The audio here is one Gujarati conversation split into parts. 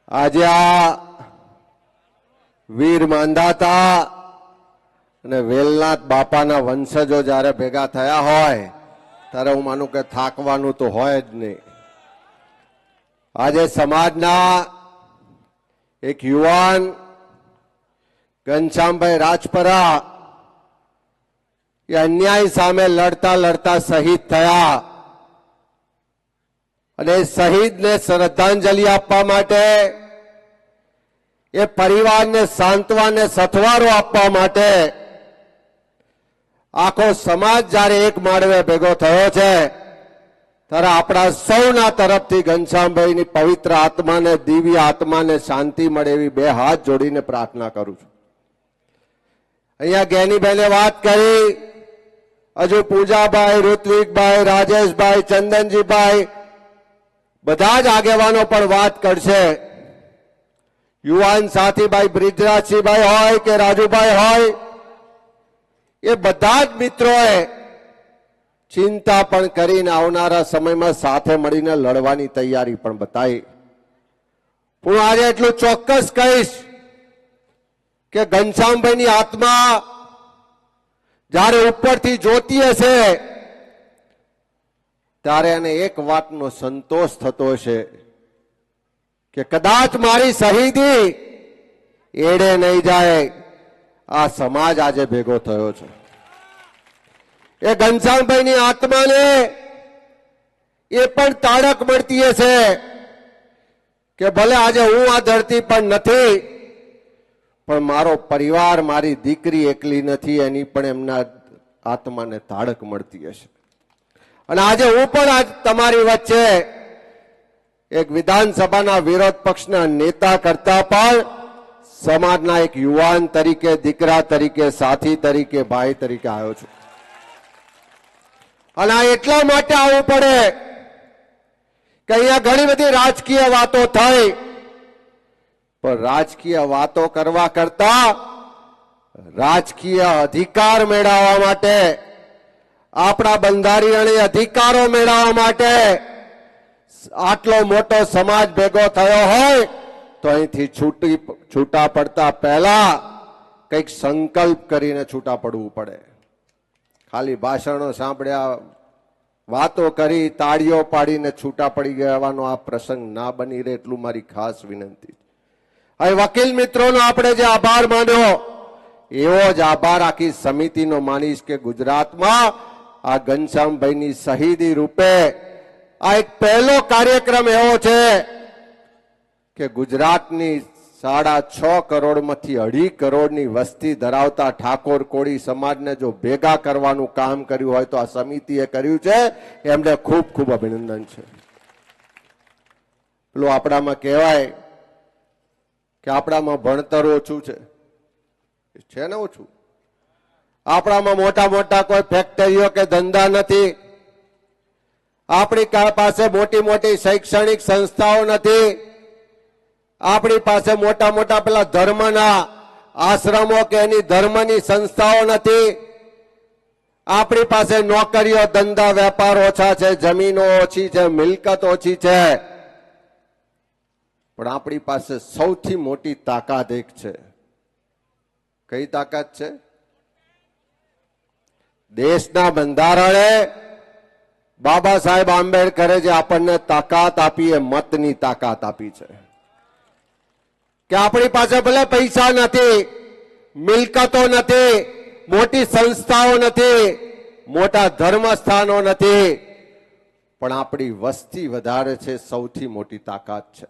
આજે આ વીર માંધાતા અને વેલનાથ બાપાના વંશજો જ્યારે ભેગા થયા હોય ત્યારે હું માનું કે થાકવાનું તો હોય જ નહીં. આજે સમાજના એક યુવાન ઘનશ્યામભાઈ રાજપરા એ અન્યાય સામે લડતા લડતા શહીદ થયા અને શહીદને શ્રદ્ધાંજલિ આપવા માટે એ પરિવારને સાંત્વને સથવારો આપવા માટે આખો સમાજ જ્યારે એક માળવે ભેગો થયો છે ત્યારે આપણા સૌના તરફથી ઘનશ્યામભાઈની પવિત્ર આત્માને દિવ્ય આત્માને શાંતિ મળે એવી બે હાથ જોડીને પ્રાર્થના કરું છું. અહીંયા જ્ઞાનીભાઈને વાત કરી, હજુ પૂજાભાઈ, ઋત્વિકભાઈ, રાજેશભાઈ, ચંદનજીભાઈ બધા જ આગેવાનો પણ વાત કરશે. યુવાન સાથીભાઈ બ્રિજરાજસિંહભાઈ હોય કે રાજુભાઈ હોય, એ બધા જ મિત્રોએ ચિંતા પણ કરીને આવનારા સમયમાં સાથે મળીને લડવાની તૈયારી પણ બતાવી. હું આજે એટલું ચોક્કસ કહીશ કે ઘનશ્યામભાઈની આત્મા જ્યારે ઉપરથી જોતી હશે ત્યારે એને એક વાતનો સંતોષ થતો હશે કે કદાચ મારી શહીદી એડે નહીં જાય. આ સમાજ આજે ભેગો થયો છે. એ ઘનશ્યામભાઈની આત્માને એ પણ તાળક મળતી હશે કે ભલે આજે હું આ ધરતી પર નથી પણ મારો પરિવાર, મારી દીકરી એકલી નથી, એની પણ એમના આત્માને તાળક મળતી હશે. અને આજે હું પણ આજ તમારી વચ્ચે એક વિધાનસભાના વિરોધ પક્ષના નેતા કરતા પણ સમાજના એક યુવાન તરીકે, દીકરા તરીકે, સાથી તરીકે, ભાઈ તરીકે આવ્યો છું. અને આ એટલા માટે આવવું પડે કે અહીંયા ઘણી બધી રાજકીય વાતો થઈ, પણ રાજકીય વાતો કરવા કરતા રાજકીય અધિકાર મેળવવા માટે, આપણા બંધારણીય અધિકારો મેળવવા માટે આટલો મોટો સમાજ ભેગો થયો હોય તો અહીંથી છૂટા પડતા પહેલા કંઈક સંકલ્પ કરીને છૂટા પડવું પડે. ખાલી ભાષણો સાંભળ્યા, વાતો કરી, તાળીઓ પાડીને છૂટા પડી ગયાનો આ પ્રસંગ ના બની રહે એટલું મારી ખાસ વિનંતી. હવે વકીલ મિત્રોનો આપણે જે આભાર માન્યો એવો જ આભાર આખી સમિતિનો માનીશ કે ગુજરાતમાં આ ઘનશ્યામભાઈની શહીદી રૂપે આ એક પહેલો કાર્યક્રમ એવો છે કે ગુજરાતની 6.5 કરોડમાંથી 2.5 કરોડની વસ્તી ધરાવતા ઠાકોર કોળી સમાજને જો ભેગા કરવાનું કામ કર્યું હોય તો આ સમિતિએ કર્યું છે. એમને ખૂબ ખૂબ અભિનંદન છે. પેલું આપણામાં કહેવાય કે આપણામાં ભણતર ઓછું છે ને ઓછું. આપણામાં મોટા મોટા કોઈ ફેક્ટરીઓ કે ધંધા નથી. આપણી પાસે મોટી મોટી શૈક્ષણિક સંસ્થાઓ નથી. આપણી પાસે મોટા મોટા પેલા ધર્મના આશ્રમો કે એની ધર્મની સંસ્થાઓ નથી. આપણી પાસે નોકરીઓ, ધંધા, વેપાર ઓછા છે, જમીનો ઓછી છે, મિલકત ઓછી છે. પણ આપણી પાસે સૌથી મોટી તાકાત એક છે. કઈ તાકાત છે? દેશના બંધારણે બાબા સાહેબ આંબેડકરે જે આપણને તાકાત આપી એ મતની તાકાત આપી છે કે આપણી પાસે ભલે પૈસા નથી, મિલકતો નથી, મોટી સંસ્થાઓ નથી, મોટા ધર્મસ્થાનો નથી, પણ આપણી વસ્તી વધારે છે, સૌથી મોટી તાકાત છે.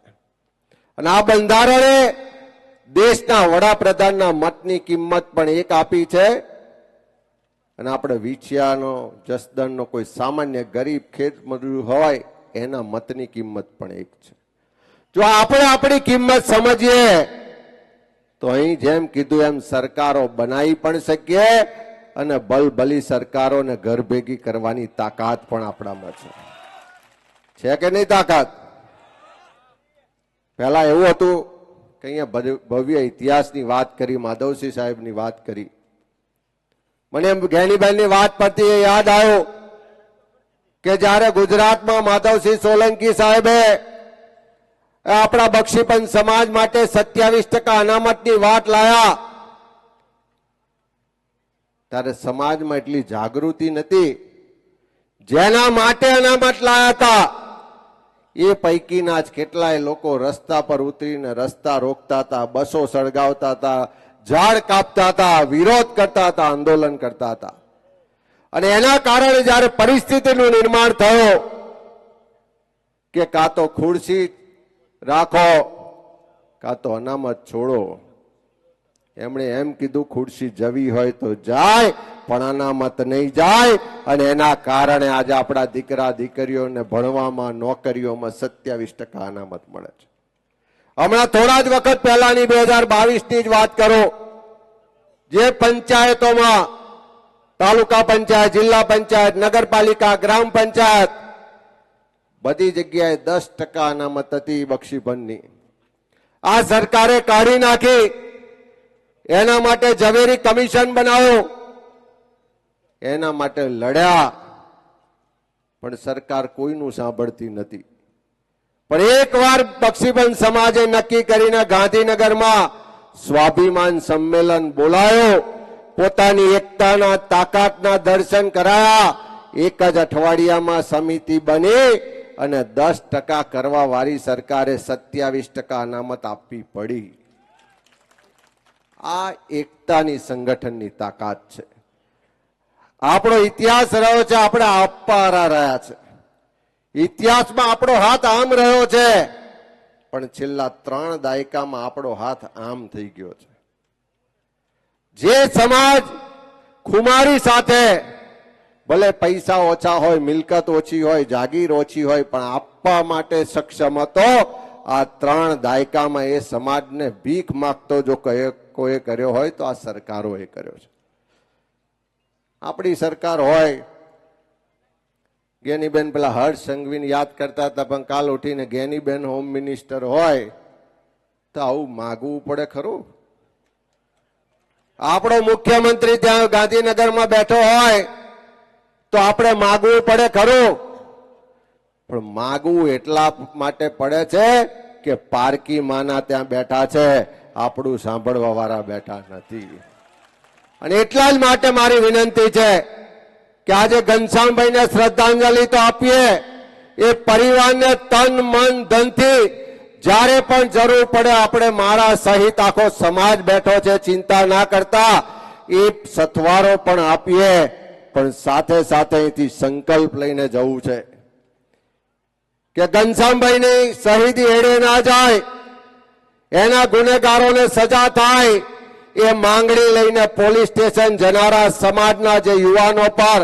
અને આ બંધારણે દેશના વડાપ્રધાનના મતની કિંમત પણ એક આપી છે. અને આપણે વિછિયાનો, જસદણનો કોઈ સામાન્ય ગરીબ ખેત મજૂર હોય એના મતની કિંમત પણ એક છે. જો આપણે આપણી કિંમત સમજીએ તો અહીં જેમ કીધું એમ સરકારો બનાવી પણ શકીએ અને બલબલી સરકારોને ઘર ભેગી કરવાની તાકાત પણ આપણામાં છે કે નહીં તાકાત? પહેલા એવું હતું કે અહીંયા ભવ્ય ઇતિહાસની વાત કરી, માધવસિંહ સાહેબની વાત કરી. મને જ્ઞાનીભાઈની વાત પરથી યાદ આવ્યું કે જ્યારે ગુજરાતમાં માધવસિંહ સોલંકી સાહેબે આપણા બક્ષીપંચ સમાજ માટે 27% અનામતની વાત લાયા ત્યારે સમાજમાં એટલી જાગૃતિ નથી. જેના માટે અનામત લાયા હતા એ પૈકીના જ કેટલાય લોકો રસ્તા પર ઉતરીને રસ્તા રોકતા હતા, બસો સળગાવતા હતા, ઝાડ કાપતા હતા, વિરોધ કરતા હતા, આંદોલન કરતા હતા. અને એના કારણે જ્યારે પરિસ્થિતિનું નિર્માણ થયો કે કાં તો ખુરશી રાખો કાં તો અનામત છોડો, એમણે એમ કીધું ખુરશી જવી હોય તો જાય પણ અનામત નહીં જાય. અને એના કારણે આજે આપણા દીકરા દીકરીઓને ભણવામાં નોકરીઓમાં 27% અનામત મળે છે. હમણાં થોડા જ વખત પહેલાની 2022ની જ વાત કરો, જે પંચાયતોમાં તાલુકા પંચાયત, જિલ્લા પંચાયત, નગરપાલિકા, ગ્રામ પંચાયત બધી જગ્યાએ 10% અનામત હતી બક્ષીપંચની. આ સરકારે કાઢી નાખી. એના માટે ઝવેરી કમિશન બનાવ્યો, એના માટે લડ્યા, પણ સરકાર કોઈનું સાંભળતી નથી. પણ એકવાર બક્ષીપંચ સમાજે નક્કી કરીને ગાંધીનગરમાં સ્વાભિમાન સંમેલન બોલાયો, પોતાની એકતાના તાકાતના દર્શન કરાયા. એક જ અઠવાડિયામાં સમિતિ બની અને 10% કરવા વાળી સરકારે 27% અનામત આપવી પડી. આ એકતાની સંગઠનની તાકાત છે. આપણો ઇતિહાસ રહ્યો છે, આપણે આપવારા રહ્યા છે. ઇતિહાસમાં આપણો હાથ આમ રહ્યો છે, પણ છેલ્લા 3 દાયકામાં આપણો હાથ આમ થઈ ગયો છે. જે સમાજ ખુમારી સાથે ભલે પૈસા ઓછા હોય, મિલકત ઓછી હોય, જાગીર ઓછી હોય, પણ આપવા માટે સક્ષમ હતો, આ 3 દાયકામાં એ સમાજને ભીખ માંગતો જો કોઈ કર્યો હોય તો આ સરકારોએ કર્યો છે. આપણી સરકાર હોય, ગેનીબેન પેલા હર્ષ સંઘવીને યાદ કરતા હતા, પણ કાલ ઉઠીને ગેનીબેન હોમ મિનિસ્ટર હોય તો આવું માગવું પડે ખરું? આપણો મુખ્યમંત્રી ત્યાં ગાંધીનગરમાં બેઠો હોય તો આપણે માગવું પડે ખરું? પણ માગવું એટલા માટે પડે છે કે પારકી માના ત્યાં બેઠા છે, આપણું સાંભળવા વાળા બેઠા નથી. અને એટલા જ માટે મારી વિનંતી છે કે આજે ઘનશ્યામભાઈને શ્રદ્ધાંજલિ તો આપીએ, એ પરિવારને તન મન ધનથી જ્યારે પણ જરૂર પડે આપણે મારા સહિત આખો સમાજ બેઠો છે, ચિંતા ના કરતા, એ સથવારો પણ આપીએ. પણ સાથે સાથે અહીંથી સંકલ્પ લઈને જવું છે કે ઘનશ્યામભાઈની શહીદી એડે ના જાય, એના ગુનેગારોને સજા થાય. એ માંગણી લઈને પોલીસ સ્ટેશન જનારા સમાજના જે યુવાનો પર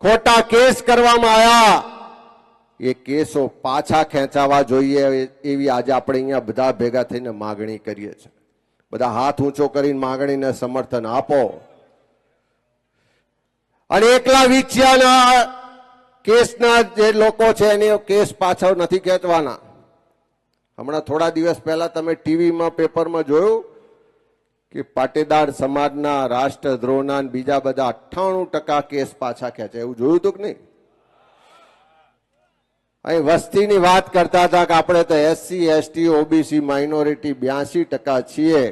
ખોટા કેસ કરવામાં આવ્યા, એ કેસો પાછા ખેંચાવા જોઈએ એવી આજે આપણે અહીંયા બધા ભેગા થઈને માંગણી કરીએ છીએ. બધા હાથ ઊંચો કરીને માંગણીને સમર્થન આપો. અને એકલા વિછિયાના કેસના જે લોકો છે એની કેસ પાછળ નથી ખેંચવાના. હમણાં થોડા દિવસ પહેલા તમે ટીવીમાં પેપરમાં જોયું કે પાટીદાર સમાજના રાષ્ટ્રદ્રોહના બીજા બધા 98% કેસ પાછા ખેંચે, એવું જોયું હતું કે નહીં? અહીં વસ્તીની વાત કરતા હતા કે આપણે તો SC, ST, OBC માઇનોરિટી 82% છીએ.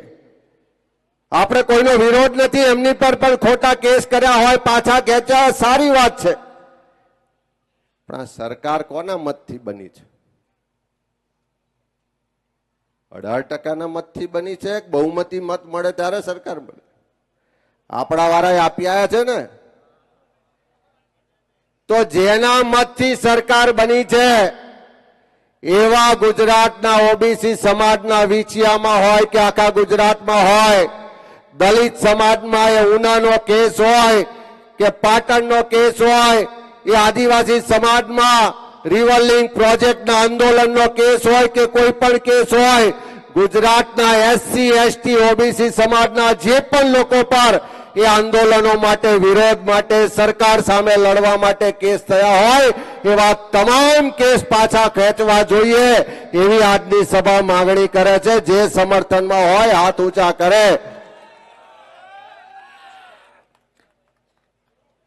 આપણે કોઈનો વિરોધ નથી, એમની પર પણ ખોટા કેસ કર્યા હોય, પાછા ખેંચ્યા, સારી વાત છે. પણ આ સરકાર કોના મતથી બની છે? 18% મતથી બની છે. બહુમતી મત મળે ત્યારે સરકાર બને. આપણા વાળાએ આપી આવ્યા છે ને. તો જેના મતથી સરકાર બની છે એવા ગુજરાતના OBC સમાજના વિછિયામાં હોય કે આખા ગુજરાતમાં હોય, દલિત સમાજમાં એ ઉનાનો કેસ હોય કે પાટણનો કેસ હોય, એ આદિવાસી સમાજમાં રિવરલિંક પ્રોજેક્ટના આંદોલનનો કેસ હોય કે કોઈ પણ કેસ હોય, ગુજરાતના SC, ST, OBC સમાજના જે પણ લોકો પર એ આંદોલનો માટે, વિરોધ માટે, સરકાર સામે લડવા માટે કેસ થયા હોય, એવા તમામ કેસ પાછા ખેંચવા જોઈએ એવી આજની સભા માંગણી કરે છે. જે સમર્થનમાં હોય હાથ ઊંચા કરે.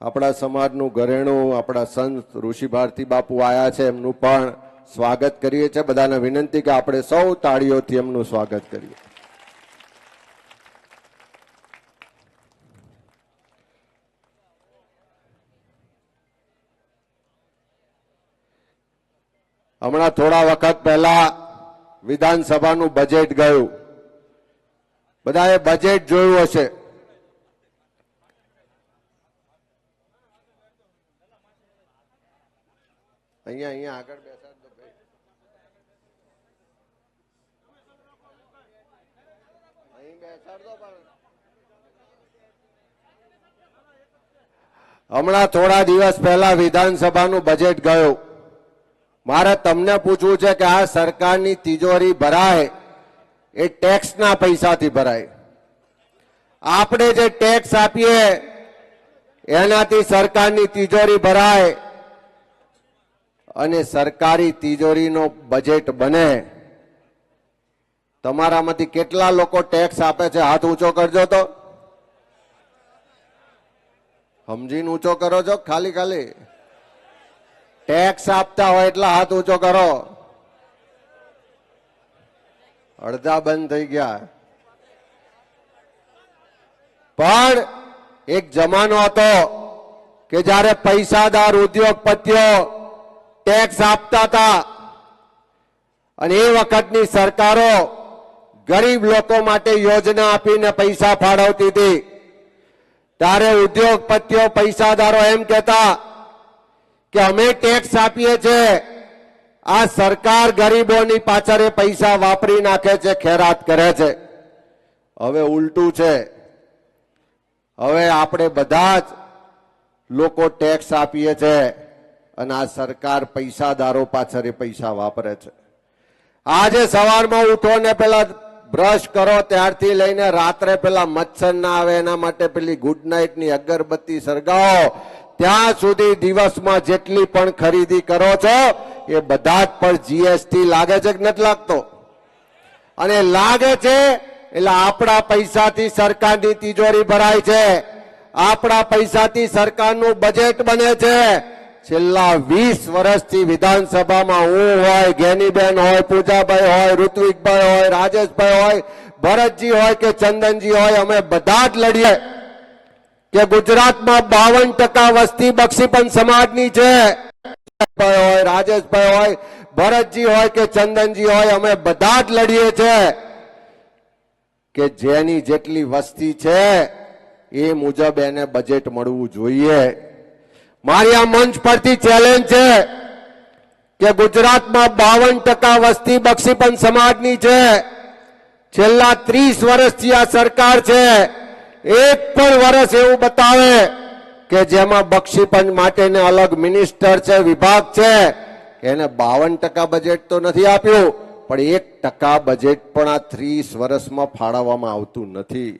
આપણા સમાજનું ઘરેણું આપણા સંત ઋષિ ભારતી બાપુ આયા છે, એમનું પણ સ્વાગત કરીએ છીએ। બધાને વિનંતી કે આપણે સૌ તાળીઓથી એમનું સ્વાગત કરીએ। હમણાં થોડા વખત પહેલા વિધાનસભાનું બજેટ ગયું, બધાએ બજેટ જોયું હશે। અહીંયા આગળ બેસાડ દો ભાઈ, અહીં બેસાડ દો। હમણાં થોડા દિવસ પહેલા વિધાનસભાનું બજેટ ગયું। મારે તમને પૂછવું છે કે આ સરકારની તિજોરી ભરાય એ ટેક્સના પૈસાથી ભરાય। આપણે જે ટેક્સ આપીએ એનાથી સરકારની તિજોરી ભરાય અને સરકારી તિજોરીનો બજેટ બને। તમારામાંથી કેટલા લોકો ટેક્સ આપે છે? હાથ ઊંચો કરજો તો, સમજીને ઊંચો કરો છો। ખાલી ખાલી ટેક્સ આપતા હોય એટલા હાથ ઊંચો કરો। અડધા બંધ થઈ ગયા। પણ એક જમાનો હતો કે જ્યારે પૈસાદાર ઉદ્યોગપતિઓ ટેક્સ આપતા હતા અને એ વખતની સરકારો ગરીબ લોકો માટે યોજના આપીને પૈસા ફાળવતી હતી। ત્યારે ઉદ્યોગપતિઓ પૈસાદારો એમ કહેતા કે અમે ટેક્સ આપીએ છીએ, આ સરકાર ગરીબોની પાછળ પૈસા વાપરી નાખે છે, ખેરાત કરે છે। હવે ઉલટું છે। હવે આપણે બધા જ લોકો ટેક્સ આપીએ છીએ અને આ સરકાર પૈસાદારો પાછળ પૈસા વાપરે છે। આજે સવારમાં ઉઠો ને પેલા બ્રશ કરો ત્યારથી લઈને રાત્રે પેલા મચ્છર ના આવે એના માટે પેલી ગુડ નાઇટની અગરબત્તી સળગાવો ત્યાં સુધી દિવસમાં જેટલી પણ ખરીદી કરો છો એ બધા જ પર જીએસટી લાગે છે કે નથી લાગતો? અને લાગે છે એટલે આપણા પૈસાથી સરકારની તિજોરી ભરાય છે, આપણા પૈસાથી સરકારનું બજેટ બને છે। છેલ્લા 20 વર્ષથી વિધાનસભામાં હું હોય, જ્ઞાનીબેન હોય, પૂજાભાઈ હોય, ઋત્વિકભાઈ હોય, રાજેશભાઈ હોય, ભરતજી હોય કે ચંદનજી હોય, અમે બધા જ લડીએ કે ગુજરાતમાં 52% વસ્તી બક્ષીપંચ સમાજની છે। હોય, રાજેશભાઈ હોય, ભરતજી હોય કે ચંદનજી હોય, અમે બધા જ લડીએ છીએ કે જેની જેટલી વસ્તી છે એ મુજબ એને બજેટ મળવું જોઈએ। મારી આ મંચ પરથી ચેલેન્જ છે કે ગુજરાતમાં 52% વસ્તી બક્ષીપંચ સમાજની છે। છેલ્લા 30 વર્ષથી આ સરકાર છે, એક પણ વર્ષ એવું બતાવે કે જેમાં બક્ષીપંચ માટેને અલગ મિનિસ્ટર છે, વિભાગ છે, એને 52% બજેટ તો નથી આપ્યું પણ 1% બજેટ પણ આ 30 વર્ષમાં ફાળવવામાં આવતું નથી।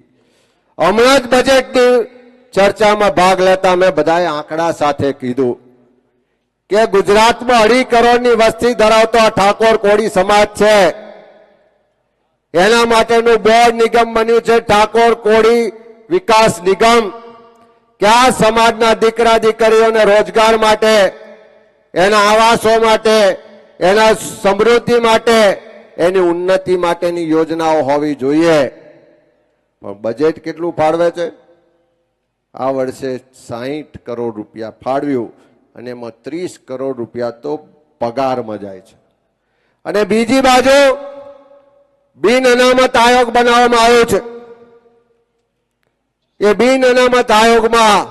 હમણાં જ બજેટની ચર્ચામાં ભાગ લેતા મેં બધાએ આંકડા સાથે કીધું કે ગુજરાતમાં 2.5 કરોડની વસ્તી ધરાવતો આ ઠાકોર કોળી સમાજ છે, એના માટેનું બોર્ડ નિગમ બન્યું છે ઠાકોર કોળી વિકાસ નિગમ, કે આ સમાજના દીકરા દીકરીઓને રોજગાર માટે, એના આવાસો માટે, એના સમૃદ્ધિ માટે, એની ઉન્નતિ માટેની યોજનાઓ હોવી જોઈએ। પણ બજેટ કેટલું ફાળવે છે? આ વર્ષે 60 કરોડ રૂપિયા ફાળવ્યું અને એમાં 30 કરોડ રૂપિયા તો પગારમાં જાય છે। અને બીજી બાજુ બિન અનામત આયોગ બનાવવામાં આવ્યો છે। એ બિન અનામત આયોગમાં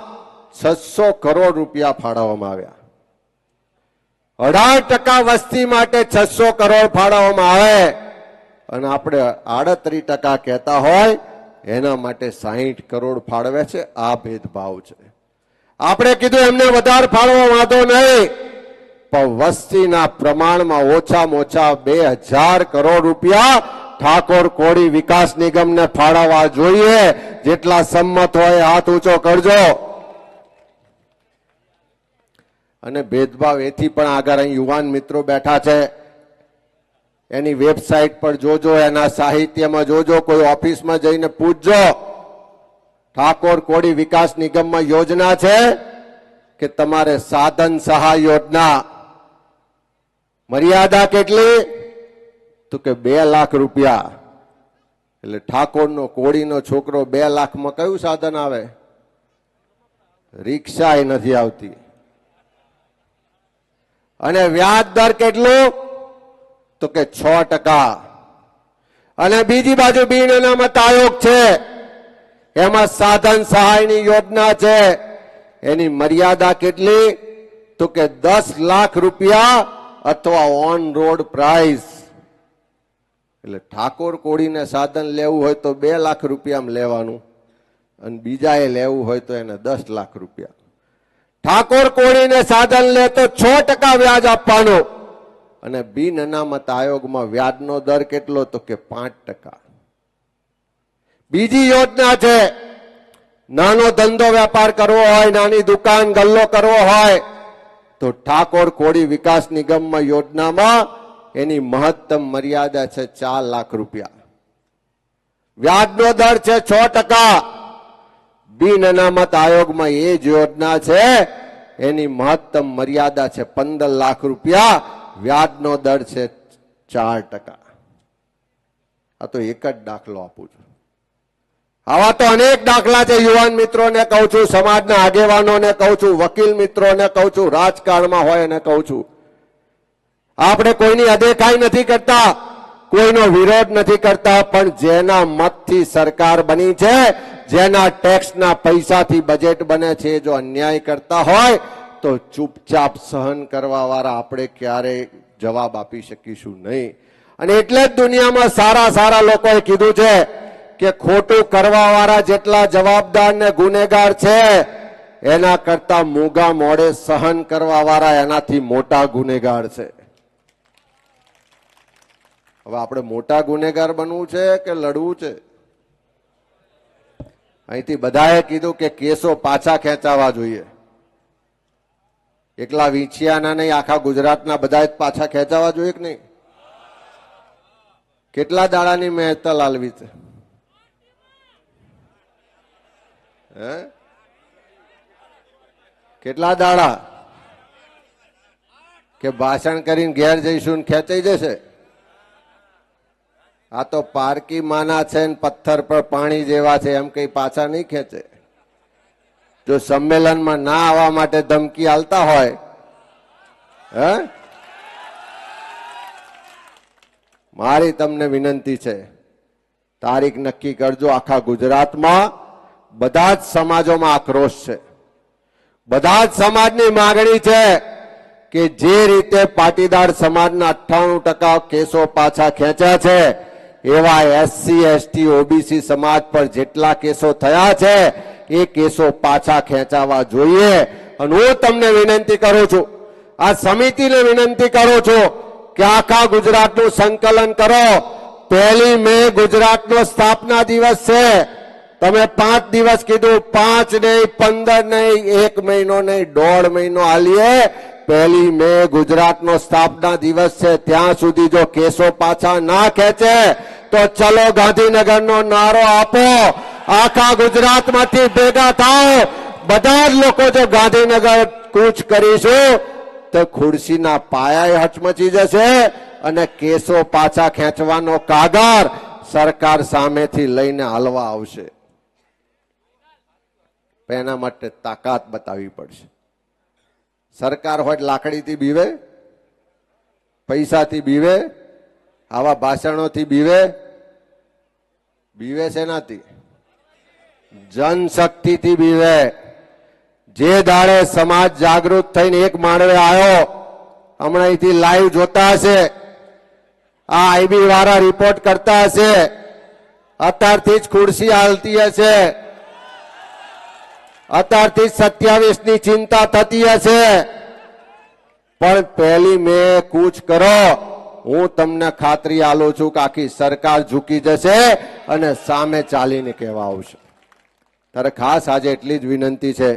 600 કરોડ રૂપિયા ફાળવવામાં આવ્યા। 18% વસ્તી માટે 600 કરોડ ફાળવવામાં આવે અને આપણે 38% કહેતા હોય એના માટે 60 કરોડ ફાળવે છે। આ ભેદભાવ છે। આપણે કીધું એમને વધારે ફાળવા વાંધો નહીં, પણ વસ્તીના પ્રમાણમાં ઓછામાં ઓછા 2000 કરોડ રૂપિયા ઠાકોર કોળી વિકાસ નિગમને ફાળવવા જોઈએ। જેટલા સંમત હોય હાથ ઊંચો કરજો। અને ભેદભાવ એથી પણ આગળ અહીં યુવાન મિત્રો બેઠા છે, એની વેબસાઇટ પર જોજો, એના સાહિત્યમાં જોજો, કોઈ ઓફિસમાં જઈને પૂછજો। ઠાકોર કોળી વિકાસ નિગમમાં યોજના છે કે તમારે સાધન સહાય યોજના મર્યાદા કેટલી? તો કે 2 લાખ રૂપિયા. એટલે ઠાકોરનો કોળીનો છોકરો 2 લાખમાં કયું સાધન આવે? રિક્ષા એ નથી આવતી. અને વ્યાજ દર કેટલું? તો કે 6%. અને બીજી બાજુ બિન અનામત આયોગ છે, એમાં સાધન સહાયની યોજના છે, એની મર્યાદા કેટલી? તો કે 10 લાખ રૂપિયા અથવા ઓન રોડ પ્રાઇસ. એટલે ઠાકોર કોળીને સાધન લેવું હોય તો 2 લાખ રૂપિયામાં લેવાનું, અને બીજાએ લેવું હોય તો એને 10 લાખ રૂપિયા. ઠાકોર કોળીને સાધન લે તો 6% વ્યાજ આપવાનું, અને બિન અનામત આયોગમાં વ્યાજનો દર કેટલો? તો કે 5%. બીજી યોજના છે, નાનો ધંધો વેપાર કરવો હોય, નાની દુકાન ગલ્લો કરવો હોય તો ઠાકોર કોળી વિકાસ નિગમમાં યોજનામાં એની મહત્તમ મર્યાદા છે 4 લાખ રૂપિયા. વ્યાજનો દર છે 6%. બિન અનામત આયોગમાં એ જ યોજના છે, એની મહત્તમ મર્યાદા છે 15 લાખ રૂપિયા. વ્યાજનો દર છે 4%. આ તો એક જ દાખલો આપું છું. આવા તો અનેક દાખલા છે. યુવાન મિત્રોને કહું છું, સમાજના આગેવાનોને કહું છું, વકીલ મિત્રોને કહું છું, રાજકારણમાં હોય એને કહું છું. આપણે કોઈની અદેખાઈ નથી કરતા, કોઈનો વિરોધ નથી કરતા, પણ જેના મતથી સરકાર બની છે, જેના ટેક્સના પૈસાથી બજેટ બને છે, જો અન્યાય કરતા હોય તો ચૂપચાપ સહન કરવા વાળા આપણે ક્યારેય જવાબ આપી શકીશું નહીં. અને એટલે જ દુનિયામાં સારા સારા લોકોએ કીધું છે કે ખોટું કરવા વાળા જેટલા જવાબદાર ને ગુનેગાર છે, એના કરતા મૂગા મોડે સહન કરવા વાળા એનાથી મોટા ગુનેગાર છે. હવે આપણે મોટા ગુનેગાર બનવું છે કે લડવું છે? અહીંથી બધાએ કીધું કે કેસો પાછા ખેંચાવા જોઈએ. એકલા વીંછિયાના નહીં, આખા ગુજરાતના બધા જ પાછા ખેંચાવા જોઈએ કે નહીં? કેટલા દાડાની મહેતલ આલવી છે? કેટલા દાડા કે ભાષણ કરીને ઘેર જઈશું ને ખેંચાઈ જશે? આ તો પારકી માના છે ને પથ્થર પર પાણી જેવા છે, એમ કઈ પાછા નહીં ખેંચે. જો સંમેલનમાં ના આવવા માટે ધમકી આલતા હોય, મારી તમને વિનંતી છે, તારીખ નક્કી કરજો. આખા ગુજરાતમાં બધા જ સમાજોમાં આક્રોશ છે. બધા જ સમાજની માગણી છે કે જે રીતે પાટીદાર સમાજના 98% કેસો પાછા ખેંચ્યા છે, એવા એસસી, એસટી, ઓબીસી સમાજ પર જેટલા કેસો થયા છે એ કેસો પાછા ખેંચાવા જોઈએ. અને હું તમને વિનંતી કરું છું, આ સમિતિને વિનંતી કરું છું કે આખા ગુજરાતનું સંકલન કરો. 1 મે ગુજરાતનો સ્થાપના દિવસ છે. તમે 5 દિવસ કીધું, 5 નહીં, 15 નહીં, 1 મહિનો નહીં, 1.5 મહિનો આલીએ. 1 મે ગુજરાતનો સ્થાપના દિવસ છે. ત્યાં સુધી જો કેસો પાછા ના ખેંચે તો ચલો ગાંધીનગરનો નારો આપો. આખા ગુજરાતમાંથી ભેગા થાઓ. બધા જ લોકો જો ગાંધીનગર કૂચ કરીશું તો ખુરશીના પાયા હચમચી જશે અને કેસો પાછા ખેંચવાનો કાગર સરકાર સામેથી લઈને હાલવા આવશે. એના માટે તાકાત બતાવવી પડશે. સરકાર હોય લાકડીથી બીવે, પૈસાથી બીવે, આવા ભાષણોથી બીવે? બીવે શેનાથી? જનશક્તિથી બીવે. જે દાડે સમાજ જાગૃત થઈને એક માળવે આવ્યો, હમણાં અહીંથી લાઈવ જોતા હશે, આ આઈબી વાળા રિપોર્ટ કરતા હશે, અત્યારથી જ ખુરશી હાલતી હશે, અત્યારથી 27 ની ચિંતા થતી હશે. પણ 1 મે કૂચ કરો, હું તમને ખાતરી આલું છું કે આખી સરકાર ઝૂકી જશે અને સામે ચાલીને કહેવા આવશે. ત્યારે ખાસ આજે એટલી જ વિનંતી છે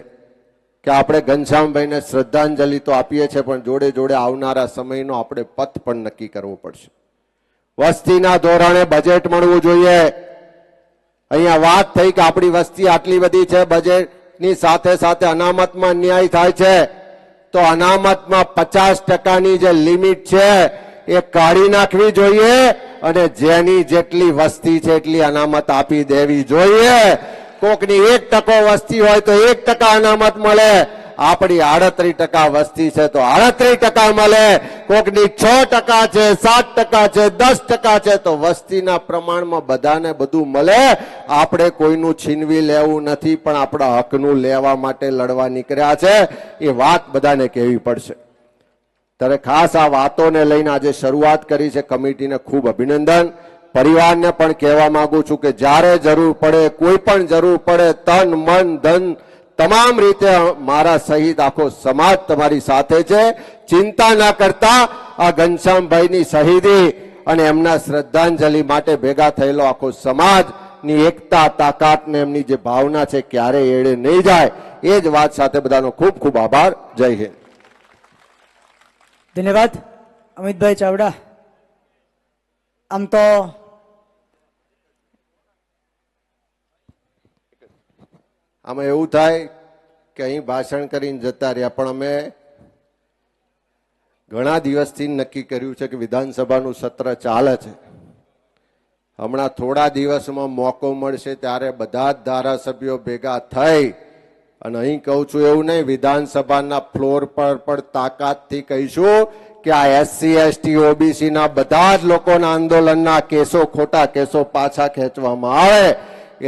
કે આપણે ઘનશ્યામભાઈને શ્રદ્ધાંજલિ તો આપીએ છીએ, પણ જોડે જોડે આવનારા સમયનો આપણે પથ પણ નક્કી કરવો પડશે. વસ્તીના ધોરણે બજેટ મળવું જોઈએ. અહીંયા વાત થઈ કે આપણી વસ્તી આટલી બધી છે, બજેટની સાથે સાથે અનામતમાં અન્યાય થાય છે. તો અનામતમાં 50%ની જે લિમિટ છે એ કાઢી નાખવી જોઈએ અને જેની જેટલી વસ્તી છે એટલી અનામત આપી દેવી જોઈએ. કોકની 1% વસ્તી હોય તો 1% અનામત મળે. આપણી 38% વસ્તી છે તો 38% મળે. કોકની 6% છે, 7% છે, 10% છે તો વસ્તીના પ્રમાણમાં બધાને બધું મળે. આપણે કોઈનું છીનવી લેવું નથી, પણ આપણા હકનું લેવા માટે લડવા નીકળ્યા છે. એ વાત બધાને કહેવી પડશે. ત્યારે ખાસ આ વાતોને લઈને આજે શરૂઆત કરી છે. કમિટીને ખૂબ અભિનંદન. પરિવારને પણ કહેવા માંગુ છું કે જ્યારે જરૂર પડે, કોઈ પણ જરૂર પડે, તન મન ધન તમામ રીતે મારા સહિત આખો સમાજ તમારી સાથે છે. ચિંતા ના કરતા આ ઘનશ્યામભાઈની શહીદી અને એમના શ્રદ્ધાંજલિ માટે ભેગા થયેલો આખો સમાજની એકતા, તાકાત ને એમની જે ભાવના છે ક્યારેય એળે નહીં જાય. એ જ વાત સાથે બધાનો ખૂબ ખૂબ આભાર. જય હિન્દ. ધન્યવાદ અમિતભાઈ ચાવડા. આમ તો આમાં એવું થાય કે અહીં ભાષણ કરીને જતા રહ્યા, પણ અમે ઘણા દિવસથી નક્કી કર્યું છે કે વિધાનસભાનું સત્ર ચાલે છે. હમણાં થોડા દિવસમાં મોકો મળશે ત્યારે બધા જ ધારાસભ્યો ભેગા થઈ અને અહીં કહું છું એવું નહીં, વિધાનસભાના ફ્લોર પર પણ તાકાતથી કહીશું કે આ એસસી એસટી ઓબીસી ના બધા જ લોકોના આંદોલનના કેસો, ખોટા કેસો પાછા ખેંચવામાં આવે.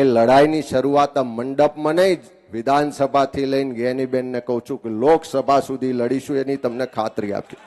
એ લડાઈની શરૂઆત આ મંડપમાં નહીં, વિધાનસભાથી લઈને ગેનીબેનને કહું છું કે લોકસભા સુધી લડીશું, એની તમને ખાતરી આપી.